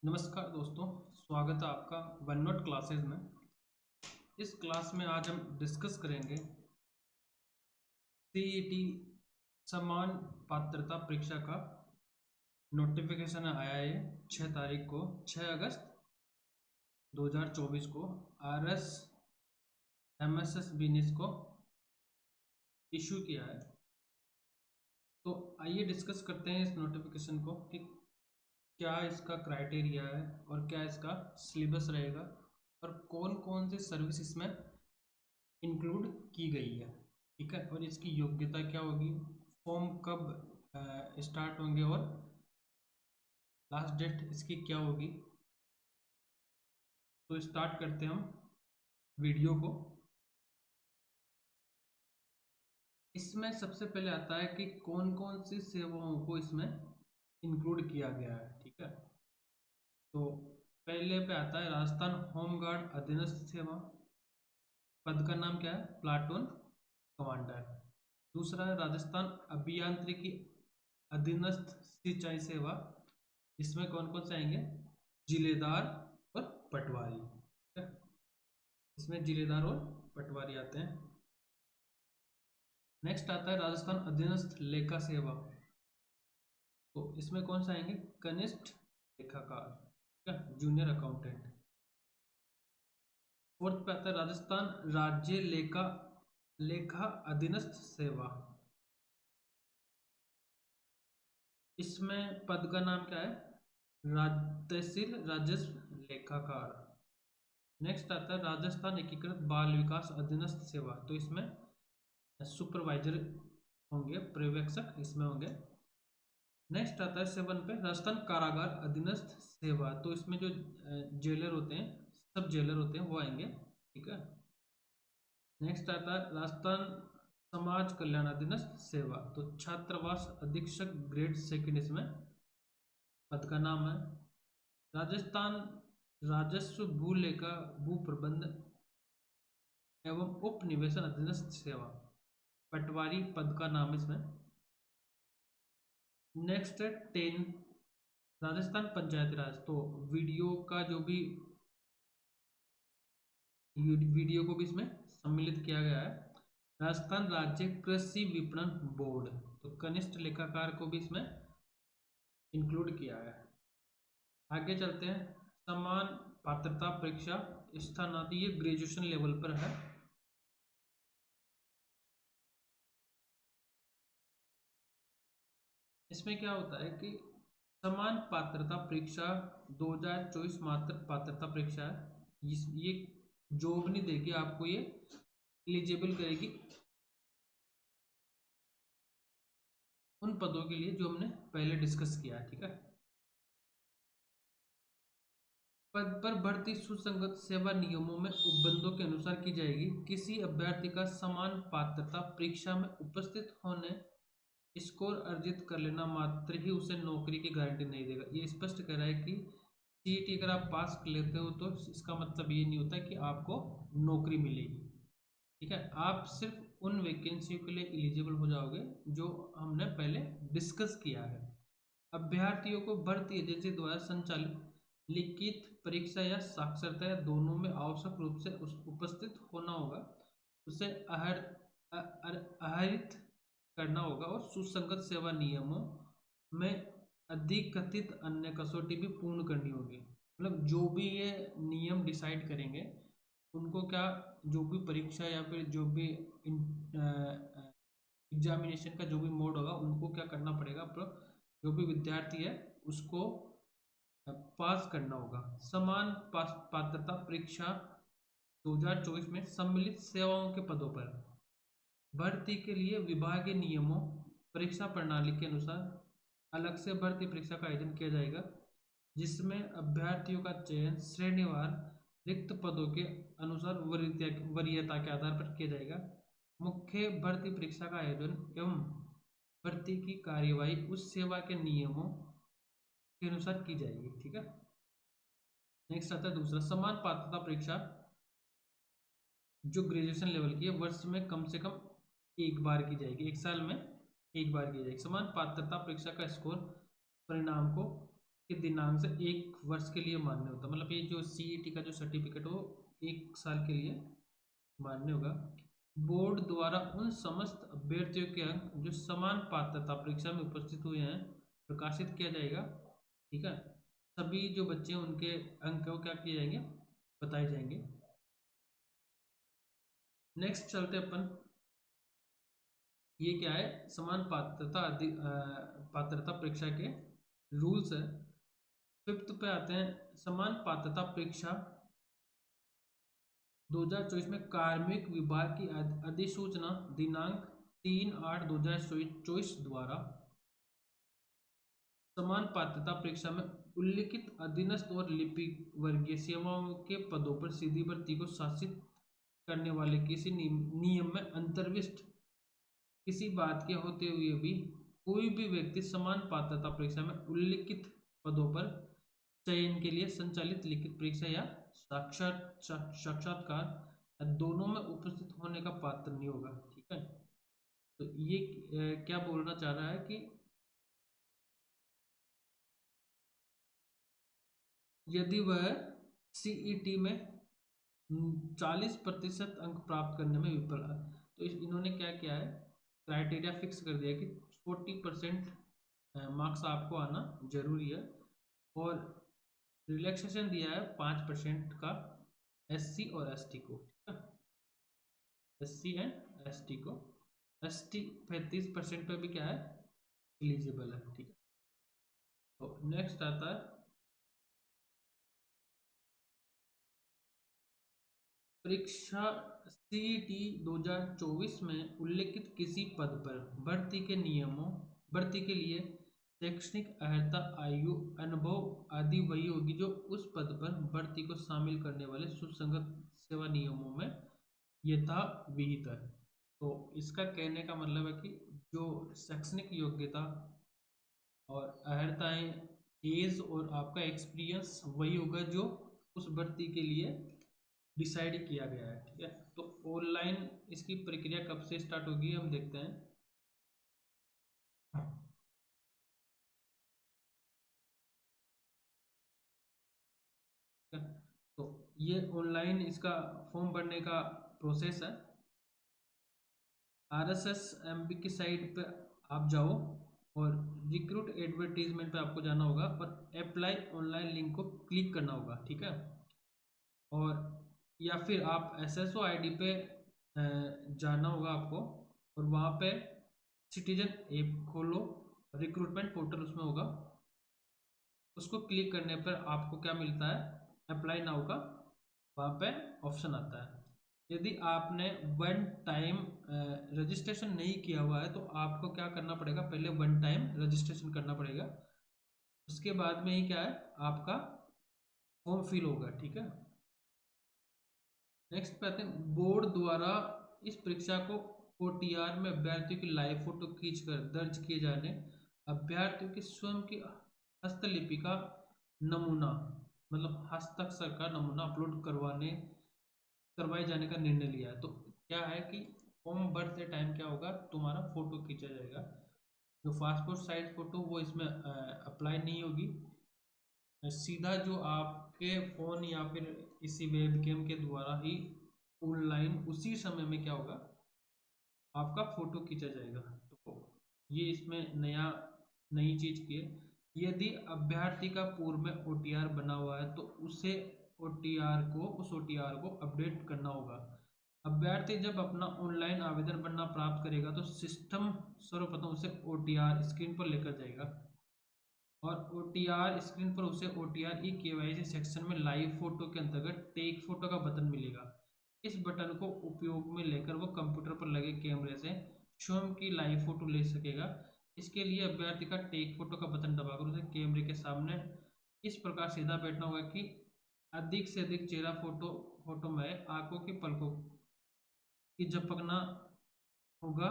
नमस्कार दोस्तों, स्वागत है आपका वन नोट क्लासेस में। इस क्लास में आज हम डिस्कस करेंगे सीईटी समान पात्रता परीक्षा का नोटिफिकेशन आया है 6 तारीख को, 6 अगस्त 2024 को आरएस एमएसएस बिजनेस को इशू किया है। तो आइए डिस्कस करते हैं इस नोटिफिकेशन को कि क्या इसका क्राइटेरिया है और क्या इसका सिलेबस रहेगा और कौन कौन सी सर्विस इसमें इंक्लूड की गई है। ठीक है, और इसकी योग्यता क्या होगी, फॉर्म कब स्टार्ट होंगे और लास्ट डेट इसकी क्या होगी। तो स्टार्ट करते हैं हम वीडियो को। इसमें सबसे पहले आता है कि कौन कौन सी सेवाओं को इसमें इंक्लूड किया गया है। ठीक है, तो पहले पे आता है राजस्थान होमगार्ड अधीनस्थ सेवा। पद का नाम क्या है, प्लाटून कमांडर। दूसरा है राजस्थान अभियांत्रिकी अधीनस्थ सिंचाई सेवा। इसमें कौन कौन से आएंगे, जिलेदार और पटवारी। ठीक है, इसमें जिलेदार और पटवारी आते हैं। नेक्स्ट आता है राजस्थान अधीनस्थ लेखा सेवा। तो इसमें कौन सा आएंगे, कनिष्ठ लेखाकार, ठीक है, जूनियर अकाउंटेंट। फोर्थ पे आता है राजस्थान राज्य लेखा लेखा अधीनस्थ सेवा। इसमें पद का नाम क्या है, तहसील राजस्व लेखाकार। नेक्स्ट आता है राजस्थान एकीकृत बाल विकास अधीनस्थ सेवा। तो इसमें सुपरवाइजर होंगे, पर्यवेक्षक इसमें होंगे। नेक्स्ट आता है 7 पे राजस्थान कारागार अधीनस्थ सेवा। तो इसमें जो जेलर होते हैं, सब जेलर होते हैं वो आएंगे। ठीक है, नेक्स्ट आता है राजस्थान समाज कल्याण अधीनस्थ सेवा। तो छात्रावास अधीक्षक ग्रेड सेकंड इसमें पद का नाम है। राजस्थान राजस्व भू लेखा भू प्रबंध एवं उपनिवेशन अधीनस्थ सेवा, पटवारी पद का नाम इसमें। नेक्स्ट है 10 राजस्थान पंचायती राज। तो वीडियो का जो भी वीडियो को भी इसमें सम्मिलित किया गया है। राजस्थान राज्य कृषि विपणन बोर्ड, तो कनिष्ठ लेखाकार को भी इसमें इंक्लूड किया है। आगे चलते हैं, समान पात्रता परीक्षा स्थानांतरित ग्रेजुएशन लेवल पर है। इसमें क्या होता है कि समान पात्रता परीक्षा 2024 मात्र पात्रता परीक्षा है। ये जॉब नहीं देगी आपको, ये एलिजिबल करेगी उन पदों के लिए जो हमने पहले डिस्कस किया है। ठीक है, पद पर भर्ती सुसंगत सेवा नियमों में उपबंधों के अनुसार की जाएगी। किसी अभ्यर्थी का समान पात्रता परीक्षा में उपस्थित होने स्कोर अर्जित कर लेना मात्र ही उसे नौकरी की गारंटी नहीं देगा। ये स्पष्ट कर रहा है कि सीईटी अगर आप पास कर लेते हो तो इसका मतलब ये नहीं होता कि आपको नौकरी मिलेगी। ठीक है, आप सिर्फ उन वैकेंसियों के लिए एलिजिबल हो जाओगे जो हमने पहले डिस्कस किया है। अभ्यर्थियों को भर्ती एजेंसी द्वारा संचालित लिखित परीक्षा या साक्षरता या दोनों में आवश्यक रूप से उपस्थित होना होगा, उसे आहरित करना होगा और सुसंगत सेवा नियमों में अधिकथित अन्य कसौटी भी पूर्ण करनी होगी। मतलब जो भी ये नियम डिसाइड करेंगे उनको क्या, जो भी परीक्षा या फिर जो भी एग्जामिनेशन का जो भी मोड होगा उनको क्या करना पड़ेगा, जो भी विद्यार्थी है उसको पास करना होगा। समान पात्रता परीक्षा 2024 में सम्मिलित सेवाओं के पदों पर भर्ती के लिए विभागीय नियमों परीक्षा प्रणाली के अनुसार अलग से भर्ती परीक्षा का आयोजन किया जाएगा, जिसमें अभ्यर्थियों का चयन श्रेणीवार रिक्त पदों के अनुसार वरीयता के आधार पर किया जाएगा। मुख्य भर्ती परीक्षा का आयोजन एवं भर्ती की कार्यवाही उस सेवा के नियमों के अनुसार की जाएगी। ठीक है, नेक्स्ट आता है दूसरा, समान पात्रता परीक्षा जो ग्रेजुएशन लेवल की है वर्ष में कम से कम एक बार की जाएगी, एक साल में एक बार की जाएगी। समान पात्रता परीक्षा का स्कोर परिणाम को के दिनांक से 1 वर्ष के लिए मान्य होता है। मतलब ये जो सीईटी का जो सर्टिफिकेट हो 1 साल के लिए मान्य होगा। बोर्ड द्वारा उन समस्त अभ्यर्थियों के अंक जो समान पात्रता परीक्षा में उपस्थित हुए हैं प्रकाशित किया जाएगा। ठीक है, सभी जो बच्चे हैं उनके अंक वो क्या किए जाएंगे, बताए जाएंगे। नेक्स्ट चलते अपन, ये क्या है, समान पात्रता परीक्षा के रूल्स है। फिफ्थ पे आते हैं, समान पात्रता परीक्षा 2024 में कार्मिक विभाग की अधिसूचना दिनांक 3/8/2024 द्वारा समान पात्रता परीक्षा में उल्लिखित अधीनस्थ और लिपिक वर्गीय सेवाओं के पदों पर सीधी भर्ती को शासित करने वाले किसी नियम में अंतर्विष्ट किसी बात के होते हुए भी कोई भी व्यक्ति समान पात्रता परीक्षा में उल्लिखित पदों पर चयन के लिए संचालित लिखित परीक्षा या साक्षात्कार दोनों में उपस्थित होने का पात्र नहीं होगा। ठीक है, तो ये क्या बोलना चाह रहा है कि यदि वह सीईटी में 40% अंक प्राप्त करने में विफल है, तो इन्होंने क्या किया है, क्राइटेरिया फिक्स कर दिया कि 40% मार्क्स आपको आना जरूरी है। और रिलैक्सेशन दिया है 5% का एससी और एसटी को। ठीक है, एससी एंड एसटी को, एसटी 35% पे भी क्या है, एलिजिबल है। ठीक है, तो नेक्स्ट आता है परीक्षा सीईटी 2024 में उल्लिखित किसी पद पर भर्ती के लिए शैक्षणिक अर्हता, आयु, अनुभव आदि वही होगी जो उस पद पर भर्ती को शामिल करने वाले सुसंगत सेवा नियमों में यथाविहित है। तो इसका कहने का मतलब है कि जो शैक्षणिक योग्यता और अर्हताएं, एज और आपका एक्सपीरियंस वही होगा जो उस भर्ती के लिए डिसाइड किया गया है। ठीक है, तो ऑनलाइन इसकी प्रक्रिया कब से स्टार्ट होगी हम देखते हैं। ठीक है, तो ये ऑनलाइन इसका फॉर्म भरने का प्रोसेस है। आरएसएस एमपी की साइट पे आप जाओ और रिक्रूट एडवर्टीजमेंट पे आपको जाना होगा और अप्लाई ऑनलाइन लिंक को क्लिक करना होगा। ठीक है, और या फिर आप एसएसओ आईडी पे जाना होगा आपको और वहाँ पे सिटीजन ऐप खोलो, रिक्रूटमेंट पोर्टल उसमें होगा, उसको क्लिक करने पर आपको क्या मिलता है, अप्लाई नाउ का वहाँ पे ऑप्शन आता है। यदि आपने वन टाइम रजिस्ट्रेशन नहीं किया हुआ है तो आपको क्या करना पड़ेगा, पहले वन टाइम रजिस्ट्रेशन करना पड़ेगा, उसके बाद में ही क्या है, आपका फॉर्म फिल होगा। ठीक है, नेक्स्ट पे आते हैं, बोर्ड द्वारा इस परीक्षा को ओटीआर में अभ्यर्थियों की लाइव फोटो खींचकर दर्ज किए जाने, अभ्यर्थियों की स्वयं की हस्तलिपि का नमूना, मतलब हस्ताक्षर का नमूना अपलोड करवाए जाने का निर्णय लिया है। तो क्या है कि फॉर्म भरते टाइम क्या होगा, तुम्हारा फोटो खींचा जाएगा, जो पासपोर्ट साइज फोटो वो इसमें अप्लाई नहीं होगी, सीधा जो आपके फोन या फिर किसी वेबकैम के द्वारा ही ऑनलाइन उसी समय में क्या होगा, आपका फोटो खींचा जाएगा। तो ये इसमें नई चीज की है। यदि अभ्यर्थी का पूर्व में ओटीआर बना हुआ है तो उस ओटीआर को अपडेट करना होगा। अभ्यर्थी जब अपना ऑनलाइन आवेदन पन्ना प्राप्त करेगा तो सिस्टम सर्वप्रथम उसे ओटीआर स्क्रीन पर लेकर जाएगा और ओटीआर स्क्रीन पर उसे ओटीआर ई केवाईसी सेक्शन में लाइव फोटो के अंतर्गत टेक फोटो का बटन मिलेगा। इस बटन को उपयोग में लेकर वो कंप्यूटर पर लगे कैमरे से स्वयं की लाइव फोटो ले सकेगा। इसके लिए अभ्यर्थी का टेक फोटो का बटन दबाकर उसे कैमरे के सामने इस प्रकार सीधा बैठना होगा कि अधिक से अधिक चेहरा फोटो में आंखों की पलकों की झपकना होगा,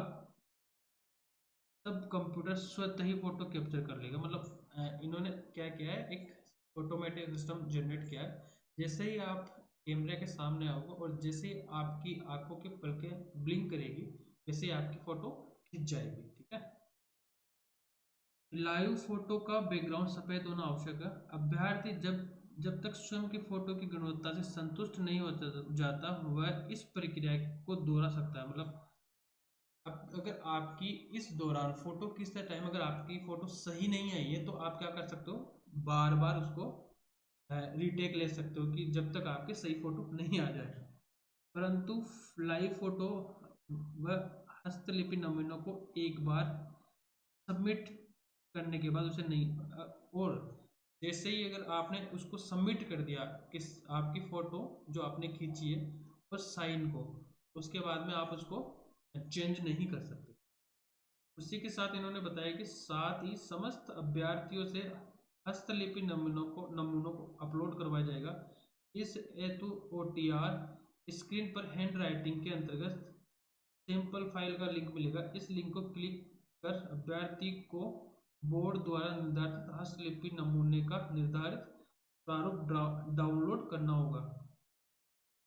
तब कंप्यूटर स्वतः ही फोटो कैप्चर कर लेगा। मतलब इन्होंने क्या किया है, एक ऑटोमेटिक सिस्टम जनरेट किया है। जैसे ही आप कैमरे के सामने आओगे और जैसे ही आपकी आंखों की पलकें ब्लिंक करेगी वैसे ही आपकी फोटो खिंच जाएगी। ठीक है, लाइव फोटो का बैकग्राउंड सफेद होना आवश्यक है। अभ्यर्थी जब जब तक स्वयं की फोटो की गुणवत्ता से संतुष्ट नहीं हो जाता वह इस प्रक्रिया को दोहरा सकता है। मतलब अब अगर आपकी इस दौरान फोटो खींचते टाइम अगर आपकी फोटो सही नहीं आई है तो आप क्या कर सकते हो, बार बार उसको रीटेक ले सकते हो कि जब तक आपके सही फोटो नहीं आ जाए। परंतु लाइव फोटो व हस्तलिपि नमूनों को एक बार सबमिट करने के बाद उसे नहीं और जैसे ही अगर आपने उसको सबमिट कर दिया किस आपकी फोटो जो आपने खींची है और साइन को, उसके बाद में आप उसको चेंज नहीं कर सकते। उसी के साथ इन्होंने बताया कि साथ ही समस्त अभ्यर्थियों से हस्तलिपि नमूनों को अपलोड करवाया जाएगा। इस हेतु OTR स्क्रीन पर हैंड राइटिंग के अंतर्गत सैंपल फाइल का लिंक मिलेगा। इस लिंक को क्लिक कर अभ्यर्थी को बोर्ड द्वारा निर्धारित हस्तलिपि नमूने का निर्धारित प्रारूप डाउनलोड करना होगा।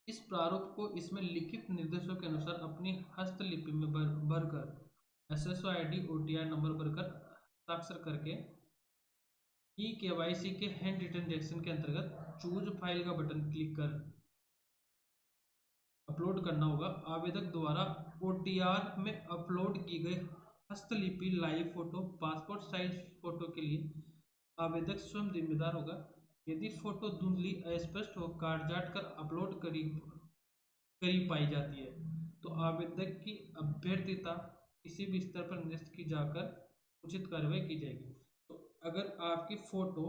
इस प्रारूप को इसमें लिखित निर्देशों के अनुसार अपनी हस्तलिपि में भरकर SSO ID OTR नंबर भरकर हस्ताक्षर करके KYC के हैंड रिटन रिएक्शन के अंतर्गत चूज फाइल का बटन क्लिक कर अपलोड करना होगा। आवेदक द्वारा OTR में अपलोड की गई हस्तलिपि live photo passport size photo के लिए आवेदक स्वयं जिम्मेदार होगा। यदि फोटो धुंधली अस्पष्ट हो काटछांट कर अपलोड करी पाई जाती है तो आवेदक की अभ्यर्थिता किसी भी स्तर पर निरस्त की जाकर उचित कार्रवाई की जाएगी। तो अगर आपकी photo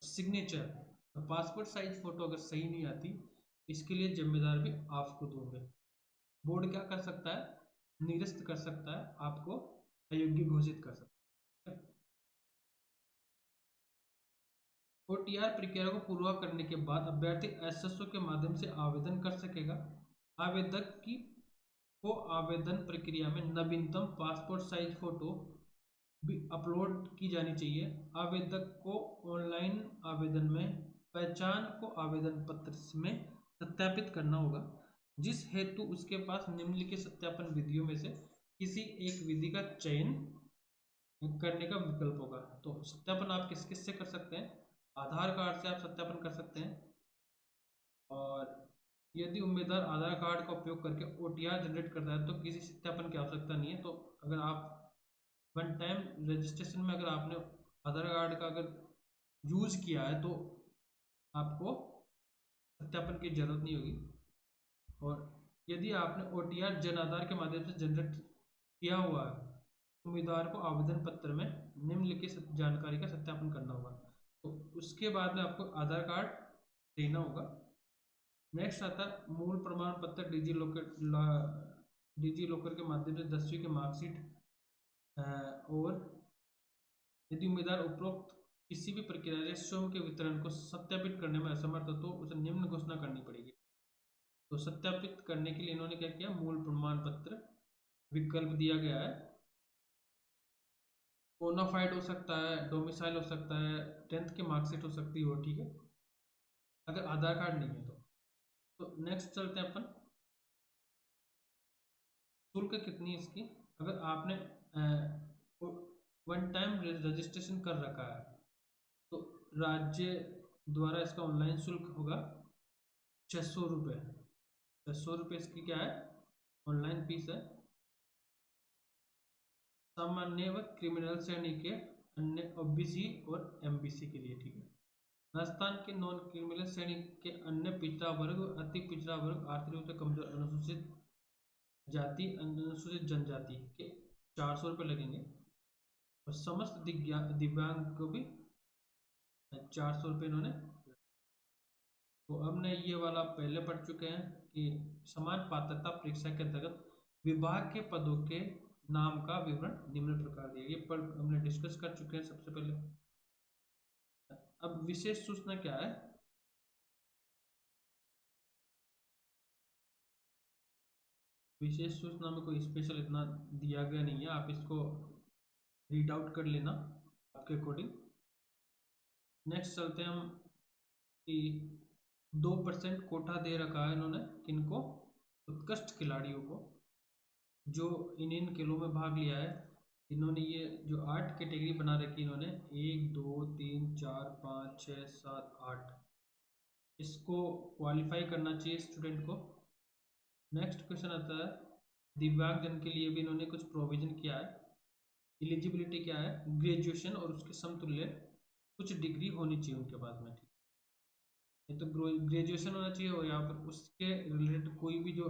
signature passport size photo अगर सही नहीं आती, इसके लिए जिम्मेदार भी आप खुद होंगे। बोर्ड क्या कर सकता है, निरस्त कर सकता है, आपको अयोग्य घोषित कर सकता है। OTR प्रक्रिया को पूरा करने के बाद अभ्यर्थी SSO के माध्यम से आवेदन कर सकेगा। आवेदक की को आवेदन प्रक्रिया में नवीनतम पासपोर्ट साइज फोटो भी अपलोड की जानी चाहिए। आवेदक को ऑनलाइन आवेदन में पहचान को आवेदन पत्र में सत्यापित करना होगा, जिस हेतु उसके पास निम्नलिखित सत्यापन विधियों में से किसी एक विधि का चयन करने का विकल्प होगा। तो सत्यापन आप किस किस से कर सकते हैं, आधार कार्ड से आप सत्यापन कर सकते हैं। और यदि उम्मीदवार आधार कार्ड का उपयोग करके OTR जनरेट करता है तो किसी सत्यापन की आवश्यकता नहीं है। तो अगर आप वन टाइम रजिस्ट्रेशन में अगर आपने आधार कार्ड का अगर यूज किया है तो आपको सत्यापन की जरूरत नहीं होगी। और यदि आपने OTR जन आधार के माध्यम से जनरेट किया हुआ है तो उम्मीदवार को आवेदन पत्र में निम्नलिखित जानकारी का सत्यापन करना होगा। तो उसके बाद में आपको आधार कार्ड देना होगा। नेक्स्ट आता है मूल प्रमाण पत्र डिजी लॉकर के माध्यम से 10वीं की मार्कशीट। और यदि उम्मीदवार उपरोक्त किसी भी प्रक्रिया से स्वयं के वितरण को सत्यापित करने में असमर्थ हो तो उसे निम्न घोषणा करनी पड़ेगी। तो सत्यापित करने के लिए इन्होंने क्या किया, मूल प्रमाण पत्र विकल्प दिया गया है। बोनाफाइड हो सकता है, डोमिसाइल हो सकता है, 10th की मार्कशीट हो सकती हो, ठीक है, अगर आधार कार्ड नहीं है तो नेक्स्ट चलते हैं अपन, शुल्क कितनी है इसकी। अगर आपने वन टाइम रजिस्ट्रेशन कर रखा है तो राज्य द्वारा इसका ऑनलाइन शुल्क होगा 600 रुपये। 600 रुपये इसकी क्या है, ऑनलाइन फीस है। सामान्य व क्रिमिनल श्रेणी के अन्य OBC और MBC के लिए, ठीक है। राजस्थान के नॉन क्रिमिनल श्रेणी के अन्य पिछड़ा वर्ग, अति पिछड़ा वर्ग, आर्थिक रूप से कमजोर, अनुसूचित जाति, अनुसूचित जनजाति के 400 रुपये लगेंगे। और समस्त दिव्यांग को भी 400 रुपये इन्होंने। तो अब ने ये वाला पहले पढ़ चुके हैं कि समान पात्रता परीक्षा के अंतर्गत विभाग के पदों के नाम का विवरण निम्न प्रकार दिया, ये पर हमने डिस्कस कर चुके हैं सबसे पहले। अब विशेष सूचना क्या है, विशेष सूचना में कोई स्पेशल इतना दिया गया नहीं है, आप इसको रीड आउट कर लेना आपके अकॉर्डिंग। नेक्स्ट चलते हैं हम कि 2% कोटा दे रखा है इन्होंने किनको, उत्कृष्ट खिलाड़ियों को जो इन खेलों में भाग लिया है। इन्होंने ये जो 8 कैटेगरी बना रखी इन्होंने, 1 2 3 4 5 6 7 8, इसको क्वालिफाई करना चाहिए स्टूडेंट को। नेक्स्ट क्वेश्चन आता है, दिव्यांग जन के लिए भी इन्होंने कुछ प्रोविजन किया है। एलिजिबिलिटी क्या है, ग्रेजुएशन और उसके समतुल्य कुछ डिग्री होनी चाहिए उनके पास में, ठीक है। तो ग्रेजुएशन होना चाहिए और या फिर उसके रिलेटेड कोई भी जो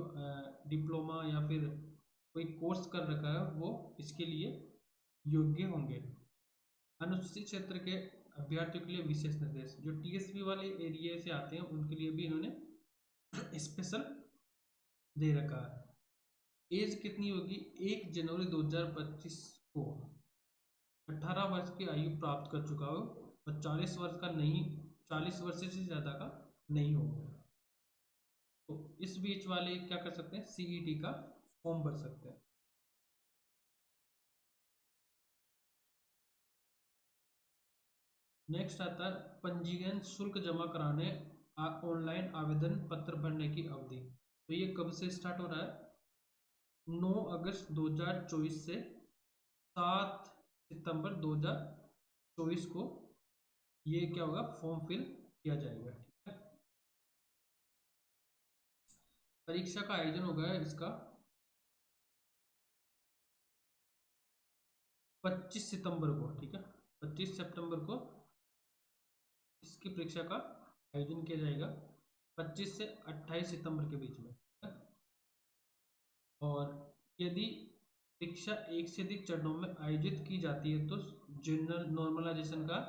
डिप्लोमा या फिर कोई कोर्स कर रखा है वो इसके लिए योग्य होंगे। अनुसूचित क्षेत्र के अभ्यर्थियों के लिए विशेष निर्देश, जो टीएसपी वाले एरिया से आते हैं उनके लिए भी इन्होंने स्पेशल दे रखा है। एज कितनी होगी, 1 जनवरी 2025 को 18 वर्ष की आयु प्राप्त कर चुका हो और 40 वर्ष का नहीं, 40 वर्ष से ज्यादा का नहीं हो। तो इस बीच वाले क्या कर सकते हैं, सीईटी का फॉर्म भर सकते हैं। नेक्स्ट आता है पंजीयन शुल्क जमा कराने ऑनलाइन आवेदन पत्र भरने की अवधि। तो ये कब से स्टार्ट हो रहा है, 9 अगस्त 2024 से 7 सितंबर 2024 को ये क्या होगा, फॉर्म फिल किया जाएगा, ठीक है। परीक्षा का आयोजन होगा इसका 25 सितंबर को, ठीक है। 25 सितंबर को इसकी परीक्षा का आयोजन किया जाएगा, 25 से 28 सितंबर के बीच में, ठीक है? और यदि परीक्षा एक से अधिक चरणों में आयोजित की जाती है तो जनरल नॉर्मलाइजेशन का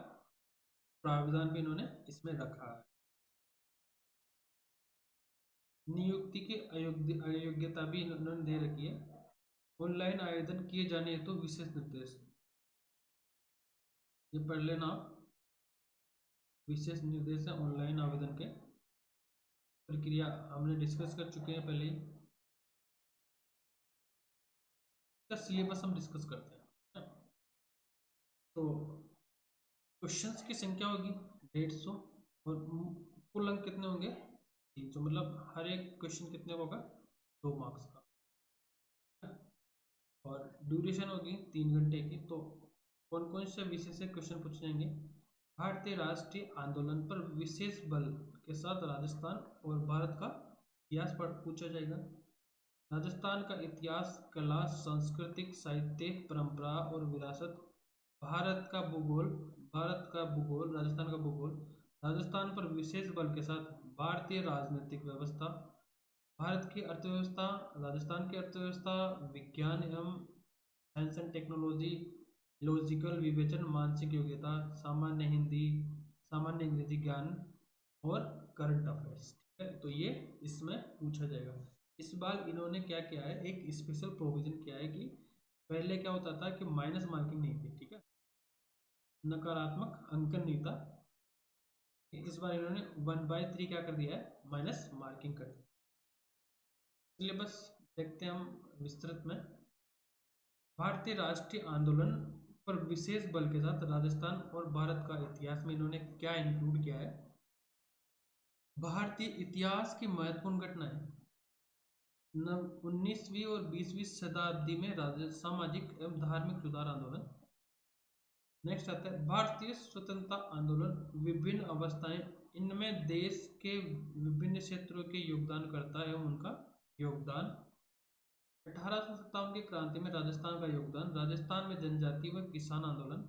प्रावधान भी इन्होंने इसमें रखा है। नियुक्ति की अयोग्यता भी इन्होंने दे रखी है। ऑनलाइन आवेदन किए जाने हेतु तो विशेष निर्देश, ये पढ़ लेना, विशेष निर्देश है ऑनलाइन आवेदन के। प्रक्रिया हमने डिस्कस कर चुके हैं पहले ही, सिलेबस हम डिस्कस करते हैं। तो क्वेश्चंस की संख्या होगी 150 और कुल अंक कितने होंगे, 300, मतलब हर एक क्वेश्चन कितने का होगा, 2 मार्क्स का। और ड्यूरेशन होगी 3 घंटे की। तो कौन कौन से विषय से क्वेश्चन पूछे जाएंगे, भारतीय राष्ट्रीय आंदोलन पर विशेष बल के साथ राजस्थान और भारत का इतिहास पर पूछा जाएगा। राजस्थान का इतिहास, कला, सांस्कृतिक, साहित्य, परंपरा और विरासत, भारत का भूगोल, राजस्थान का भूगोल, राजस्थान पर विशेष बल के साथ भारतीय राजनीतिक व्यवस्था, भारत की अर्थव्यवस्था, राजस्थान की अर्थव्यवस्था, विज्ञान एवं साइंस एंड टेक्नोलॉजी, लॉजिकल विवेचन, मानसिक योग्यता, सामान्य हिंदी, सामान्य अंग्रेजी ज्ञान और करंट अफेयर्स, ठीक है। तो ये इसमें पूछा जाएगा। इस बार इन्होंने क्या किया है, एक स्पेशल प्रोविजन किया है कि पहले क्या होता था कि माइनस मार्किंग नहीं थी, ठीक है, नकारात्मक अंकन नहीं था। इस बार इन्होंने 1/3 क्या कर दिया है, माइनस मार्किंग कर दी। सिलेबस देखते हैं हम विस्तृत में। भारतीय राष्ट्रीय आंदोलन पर विशेष बल के साथ राजस्थान और भारत का इतिहास में इन्होंने क्या इंक्लूड किया है, भारतीय इतिहास की महत्वपूर्ण घटनाएं, 19वीं और 20वीं शताब्दी में सामाजिक एवं धार्मिक सुधार आंदोलन। नेक्स्ट आता है भारतीय स्वतंत्रता आंदोलन, विभिन्न अवस्थाएं, इनमें देश के विभिन्न क्षेत्रों के योगदानकर्ता एवं उनका योगदान। 1857 की क्रांति में राजस्थान का योगदान, राजस्थान में जनजाति व किसान आंदोलन,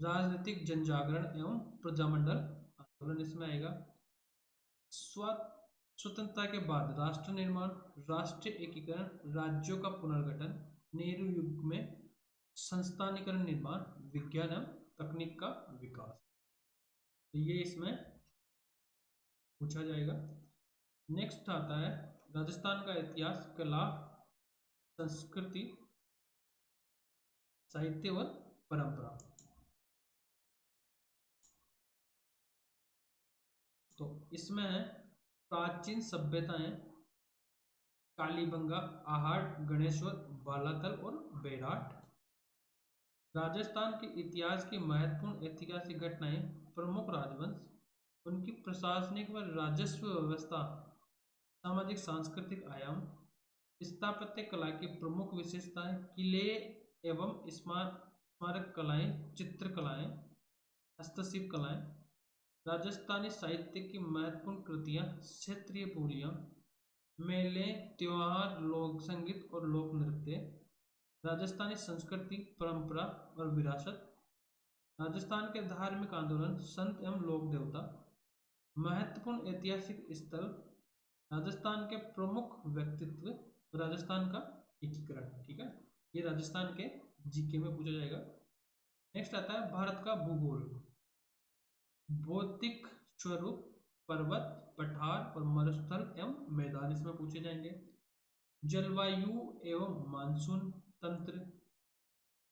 राजनीतिक जनजागरण एवं प्रजामंडल आंदोलन इसमें आएगा। स्वतंत्रता के बाद राष्ट्र निर्माण, राष्ट्रीय एकीकरण, राज्यों का पुनर्गठन, नेहरू युग में संस्थानीकरण निर्माण, विज्ञान एवं तकनीक का विकास, तो ये इसमें पूछा जाएगा। नेक्स्ट आता है राजस्थान का इतिहास, कला, संस्कृति, साहित्य और परंपरा। तो इसमें है प्राचीन सभ्यताएं, कालीबंगा, आहट, गणेश्वर, बालातल और बेराट। राजस्थान के इतिहास की महत्वपूर्ण ऐतिहासिक घटनाएं, प्रमुख राजवंश, उनकी प्रशासनिक व राजस्व व्यवस्था, सामाजिक सांस्कृतिक आयाम, स्थापत्य कला की प्रमुख विशेषताएं, किले एवं स्मारक कलाएं, चित्रकलाएं, हस्तशिल्प कलाएं, राजस्थानी साहित्य की महत्वपूर्ण कृतियां, क्षेत्रीय बोलियां, मेले, त्योहार, लोक संगीत और लोक नृत्य, राजस्थानी संस्कृति, परंपरा और विरासत, राजस्थान के धार्मिक आंदोलन, संत एवं लोक देवता, महत्वपूर्ण ऐतिहासिक स्थल, राजस्थान के प्रमुख व्यक्तित्व, राजस्थान का एकीकरण। ठीक है, ये राजस्थान के जीके में पूछा जाएगा। नेक्स्ट आता है भारत का भूगोल। भौतिक स्वरूप, पर्वत, पठार और मरुस्थल एवं मैदान इसमें पूछे जाएंगे। जलवायु एवं मानसून तंत्र,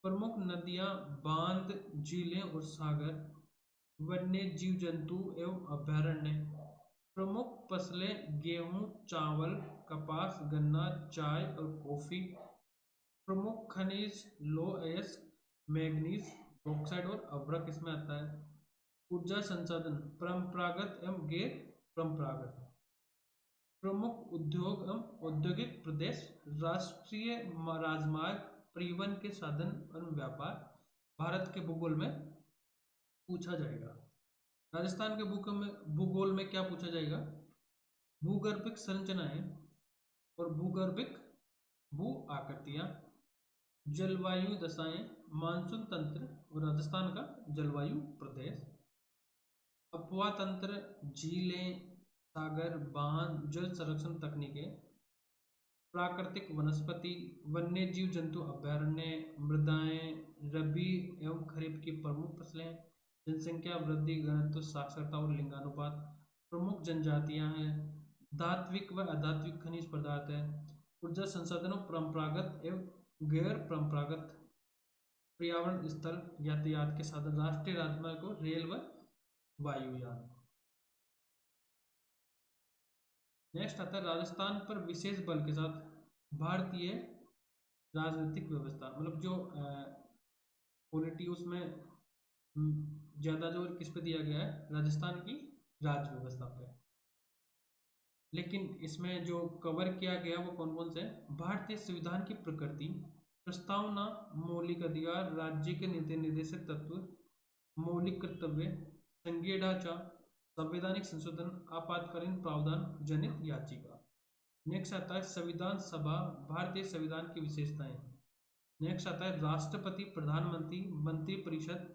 प्रमुख नदियां, बांध, झीलें और सागर, वन्य जीव जंतु एवं अभयारण्य, प्रमुख फसलें गेहूं, चावल, कपास, गन्ना, चाय और कॉफी, प्रमुख खनिज लोह अयस्क, मैग्नीज, बॉक्साइट और अभ्रक इसमें आता है। ऊर्जा संसाधन, परंपरागत एवं गैर परंपरागत, प्रमुख उद्योग एवं औद्योगिक प्रदेश, राष्ट्रीय राजमार्ग, परिवहन के साधन और व्यापार, भारत के भूगोल में पूछा जाएगा। राजस्थान के भूगोल में क्या पूछा जाएगा? भूगर्भिक संरचनाएं और भूगर्भिक भू आकृतियां, जलवायु दशाएं, मानसून तंत्र और राजस्थान का जलवायु प्रदेश, अपवा तंत्र, झीलें, सागर, बांध, जल संरक्षण तकनीकें, प्राकृतिक वनस्पति, वन्य जीव जंतु अभयारण्य, मृदाएं, रबी एवं खरीफ की प्रमुख फसलें, जनसंख्या वृद्धि, घनत्व, साक्षरता और लिंगानुपात, प्रमुख जनजातियां हैं, धात्विक व अधात्विक खनिज पदार्थ है, ऊर्जा संसाधनों, परंपरागत एवं गैर परंपरागत, पर्यावरण स्थल, यातायात के साधन, राष्ट्रीय राजमार्ग को रेल व वायुयान। नेक्स्ट आता है राजस्थान पर विशेष बल के साथ भारतीय राजनीतिक व्यवस्था, मतलब जो पॉलिटी उसमें ज्यादा जोर किस पे दिया गया है? राजस्थान की राज्य व्यवस्था पे। लेकिन इसमें जो कवर किया गया वो कौन कौन से हैं? भारतीय संविधान की प्रकृति, प्रस्तावना, मौलिक अधिकार, राज्य के नीति निर्देशक तत्व, मौलिक कर्तव्य, संघीय ढांचा, संवैधानिक संशोधन, आपातकालीन प्रावधान, जनित याचिका। नेक्स्ट आता है संविधान सभा, भारतीय संविधान की विशेषताएं। नेक्स्ट आता है राष्ट्रपति, प्रधानमंत्री, मंत्रिपरिषद,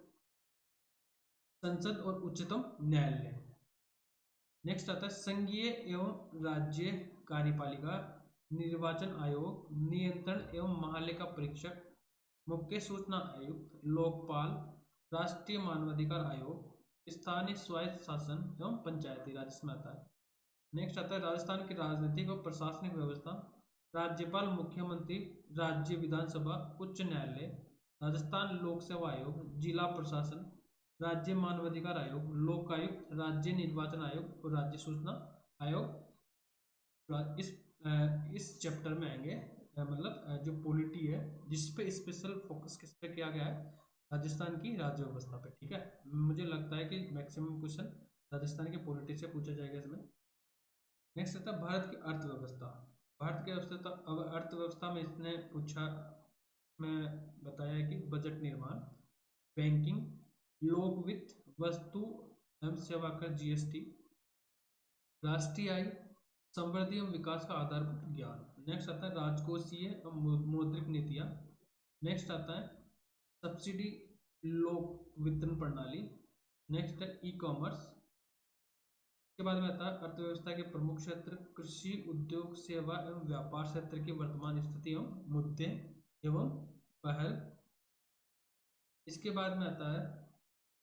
संसद और उच्चतम न्यायालय। नेक्स्ट आता है संघीय एवं राज्य कार्यपालिका, निर्वाचन आयोग, नियंत्रण एवं महालेखा परीक्षक, मुख्य सूचना आयुक्त, लोकपाल, राष्ट्रीय मानवाधिकार आयोग, स्थानीय स्वायत्त शासन एवं पंचायती राज इसमें आता है। नेक्स्ट आता है राजस्थान की राजनीतिक और प्रशासनिक व्यवस्था, राज्यपाल, मुख्यमंत्री, राज्य विधानसभा, उच्च न्यायालय, राजस्थान लोक सेवा आयोग, जिला प्रशासन, राज्य मानवाधिकार आयोग, लोकायुक्त, राज्य निर्वाचन आयोग और राज्य सूचना आयोग इस चैप्टर में आएंगे। मतलब जो पॉलिटी है जिसपे स्पेशल फोकस किस पे किया गया है? राजस्थान की राज्य व्यवस्था पे। ठीक है, मुझे लगता है कि मैक्सिमम क्वेश्चन राजस्थान के पॉलिटी से पूछा जाएगा इसमें। नेक्स्ट आता है भारत की अर्थव्यवस्था। भारत की अर्थव्यवस्था में इसने पूछा, मैं बताया कि बजट निर्माण, बैंकिंग, लोक वित्त, वस्तु एवं सेवा कर, जीएसटी, राष्ट्रीय आय, समृद्धि एवं विकास का आधारभूत ज्ञान। नेक्स्ट आता है राजकोषीय एवं मौद्रिक नीतियां। नेक्स्ट आता है सब्सिडी लोक वितरण प्रणाली। नेक्स्ट है ई कॉमर्स। के बाद में आता है अर्थव्यवस्था के प्रमुख क्षेत्र, कृषि, उद्योग, सेवा एवं व्यापार क्षेत्र की वर्तमान स्थिति एवं मुद्दे एवं पहल। इसके बाद में आता है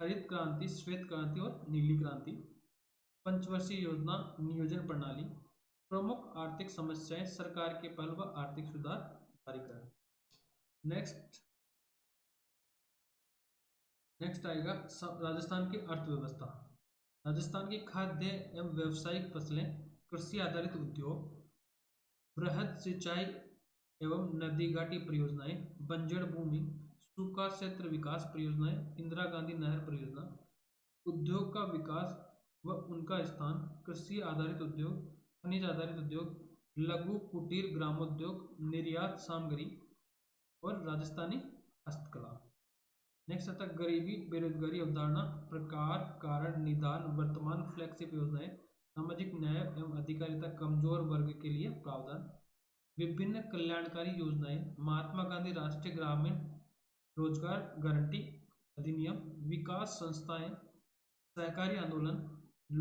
हरित क्रांति, श्वेत क्रांति और नीली क्रांति, पंचवर्षीय योजना, नियोजन प्रणाली, प्रमुख आर्थिक समस्याएं, सरकार के पहल व आर्थिक सुधार कार्यक्रम। नेक्स्ट आएगा राजस्थान की अर्थव्यवस्था। राजस्थान की खाद्य एवं व्यावसायिक फसलें, कृषि आधारित उद्योग, बृहद सिंचाई एवं नदी घाटी परियोजनाएं, बंजर भूमि, सूखा क्षेत्र विकास परियोजनाएं, इंदिरा गांधी नहर परियोजना, उद्योग का विकास व उनका स्थान, कृषि आधारित उद्योग, खनिज आधारित उद्योग, लघु कुटीर ग्रामोद्योग, निर्यात सामग्री और राजस्थानी हस्तकला। नेक्स्ट आता है गरीबी बेरोजगारी अवधारणा, प्रकार, कारण, निदान, वर्तमान, फ्लैगशिप योजनाएं, सामाजिक न्याय एवं अधिकारिता, कमजोर वर्ग के लिए प्रावधान, विभिन्न कल्याणकारी योजनाएं, महात्मा गांधी राष्ट्रीय ग्रामीण रोजगार गारंटी अधिनियम, विकास संस्थाएं, सहकारी आंदोलन,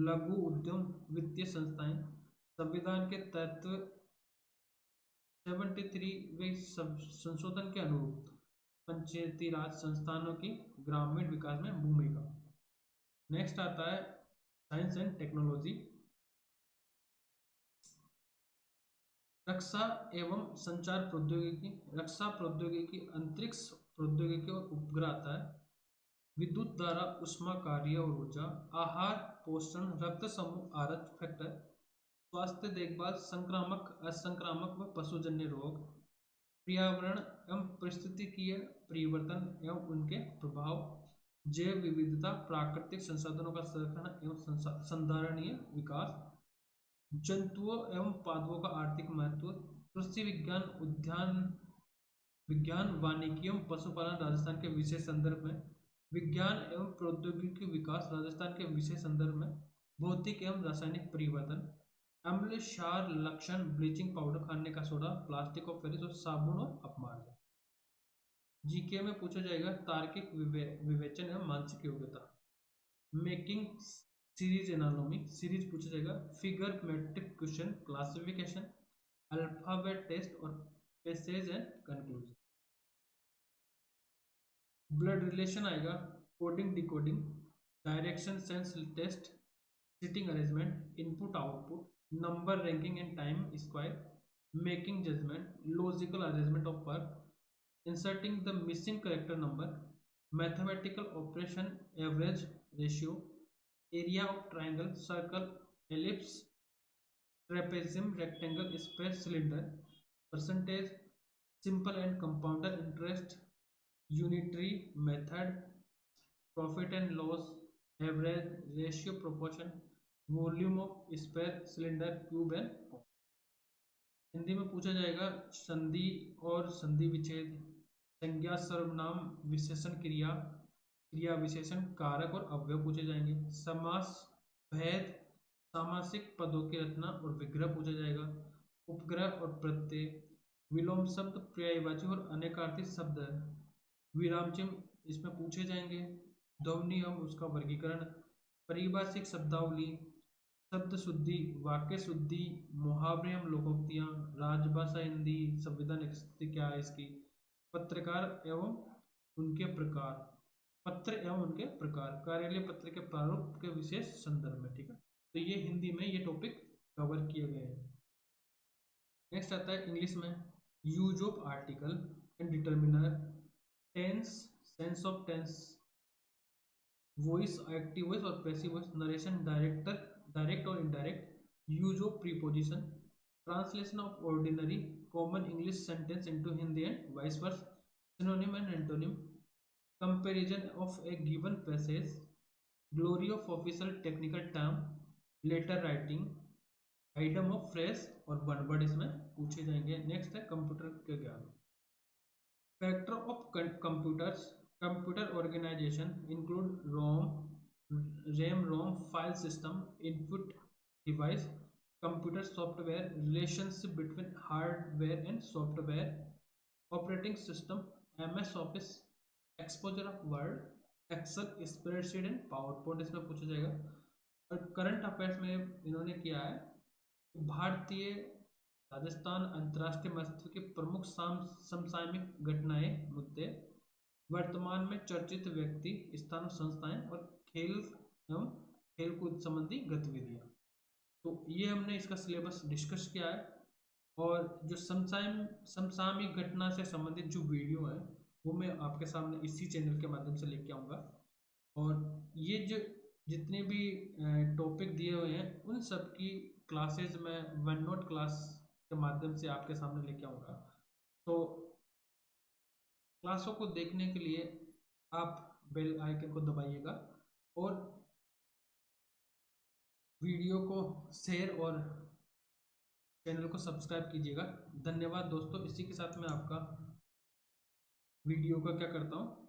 लघु उद्यम, वित्तीय संस्थाएं, संविधान के तत्व 73वें संशोधन के अनुरूप पंचायती राज संस्थानों की ग्रामीण विकास में भूमिका। नेक्स्ट आता है साइंस एंड टेक्नोलॉजी, रक्षा एवं संचार प्रौद्योगिकी, रक्षा प्रौद्योगिकी, अंतरिक्ष प्रौद्योगिकी और उपग्रह आता है, विद्युत धारा, उष्मा कार्य और ऊर्जा, आहार पोषण, रक्त समूह आरत फैक्टर, स्वास्थ्य देखभाल, संक्रामक असंक्रामक व पशुजन्य रोग, पर्यावरण एवं पारिस्थितिकीय परिवर्तन एवं उनके प्रभाव, जैव विविधता, प्राकृतिक संसाधनों का संरक्षण एवं संधारणीय विकास, जंतुओं एवं पादपों का आर्थिक महत्व, कृषि विज्ञान, उद्यान विज्ञान, वानिकी एवं पशुपालन राजस्थान के विशेष संदर्भ में, विज्ञान एवं प्रौद्योगिकी विकास राजस्थान के विशेष संदर्भ में, भौतिक एवं रासायनिक परिवर्तन, अम्ल क्षार लक्षण, ब्लीचिंग पाउडर, खाने का सोडा, प्लास्टिक और फेरिस और साबुन और अपमार्जन। जीके में पूछा जाएगा तार्किक विवेचन एवं मानसिक योग्यता, मेकिंग सीरीज एनाटॉमी सीरीज पूछा जाएगा, figure matrix question, classification, alphabet test और passage and conclusion. Blood relation आएगा, coding decoding, direction sense test, sitting arrangement, input output, number ranking and time square, making judgement, logical arrangement of work, inserting the missing character number, mathematical operation, average ratio, area of triangle, circle, ellipse, trapezium, rectangle, square, cylinder, percentage, simple and compounder interest, unitary method, profit and loss, average ratio, proportion, volume of square, cylinder, cube and. Hindi में पूछा जाएगा संधि और संधि विच्छेद, संज्ञा सर्वनाम विशेषण क्रिया, क्रिया विशेषण, कारक और अवयव पूछे जाएंगे, समास, भेद, सामासिक पदों की रचना और विग्रह पूछा जाएगा, उपग्रह और प्रत्यय, विलोम शब्द, पर्यायवाची और अनेकार्थी शब्द है, विराम चिन्ह इसमें पूछे जाएंगे, ध्वनि एवं उसका वर्गीकरण, पारिभाषिक शब्दावली, शब्द शुद्धि, वाक्य शुद्धि, मुहावरे एवं लोकोक्तियां, राजभाषा हिंदी, संविधान स्थिति क्या है इसकी, पत्रकार एवं उनके प्रकार, पत्र एवं उनके प्रकार, कार्यालय पत्र के प्रारूप के विशेष संदर्भ में। ठीक है, तो ये हिंदी में ये टॉपिक कवर किए गए हैं। नेक्स्ट आता है इंग्लिश में, use of article and determiner, tense, sense of tense, voice, active voice और पैसिव वॉइस, नरेशन, डायरेक्ट और indirect, use of preposition, translation of ordinary common English sentence into Hindi and vice versa, synonym and antonym, comparison of a given passage, glory of official technical term, letter writing, item of phrase और one word इसमें पूछे जाएंगे। Next है computer के ज्ञान, character of computers, computer organisation include RAM ROM file system, input device, computer software, relationship between hardware and software, operating system, MS Office, exposure of Word, Excel, spreadsheet and PowerPoint इसमें पूछा जाएगा। और current affairs में इन्होंने किया है भारतीय राजस्थान अंतर्राष्ट्रीय महत्व के प्रमुख समसामयिक घटनाएं, मुद्दे, वर्तमान में चर्चित व्यक्ति, स्थान, संस्थाएं और खेल एवं खेलकूद संबंधी गतिविधियां। तो ये हमने इसका सिलेबस डिस्कस किया है, और जो समसामयिक घटना से संबंधित जो वीडियो है वो मैं आपके सामने इसी चैनल के माध्यम से लेके आऊँगा। और ये जो जितने भी टॉपिक दिए हुए हैं उन सब की क्लासेज मैं वन नोट क्लास के माध्यम से आपके सामने लेके आऊँगा। तो क्लासों को देखने के लिए आप बेल आइकन को दबाइएगा और वीडियो को शेयर और चैनल को सब्सक्राइब कीजिएगा। धन्यवाद दोस्तों, इसी के साथ मैं आपका वीडियो का क्या करता हूँ,